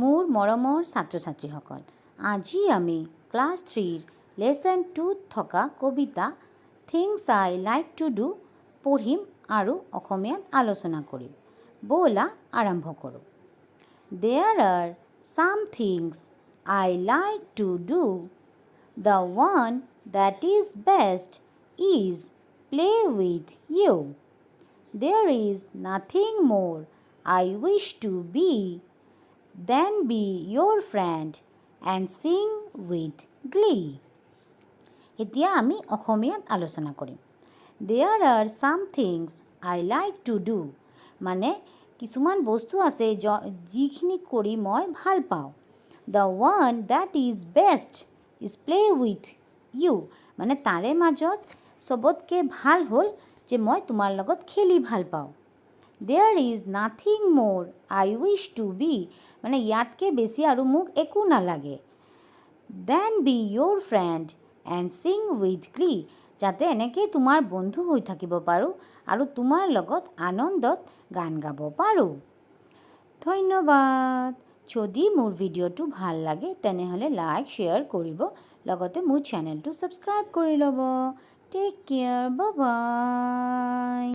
মোৰ মৰমৰ ছাত্ৰ ছাত্ৰীসকল, আজি আমি ক্লাছ 3ৰ লেচন 2ত থকা কবিতা things I like to do পঢ়িম আৰু অসমীয়াত আলোচনা কৰিম। ব'লা আৰম্ভ কৰোঁ। There are some things I like to do. The one that is best is play with you. There is nothing more I wish to be than be your friend and sing with glee. এতিয়া আমি অসমীয়াত আলোচনা কৰিম। There are some things I like to do. মানে কিছুমান বস্তু আছে যিখিনি কৰি মই ভাল পাওঁ। The one that is best is play with you. মানে তাৰে মাজত চবতকৈ ভাল হ'ল যে মই তোমাৰ লগত খেলি ভাল পাওঁ। There is nothing more I wish to be. মানে ইয়াতকৈ বেছি আৰু মোক একো নালাগে। Then be your friend and sing with glee. যাতে এনেকৈ তোমাৰ বন্ধু হৈ থাকিব পাৰোঁ আৰু তোমাৰ লগত আনন্দত গান গাব পাৰোঁ। ধন্যবাদ। যদি মোৰ ভিডিঅ'টো ভাল লাগে তেনেহ'লে লাইক শ্বেয়াৰ কৰিব, লগতে মোৰ চেনেলটো ছাবস্ক্ৰাইব কৰি ল'ব। টেক কেয়াৰ, বাই বাই।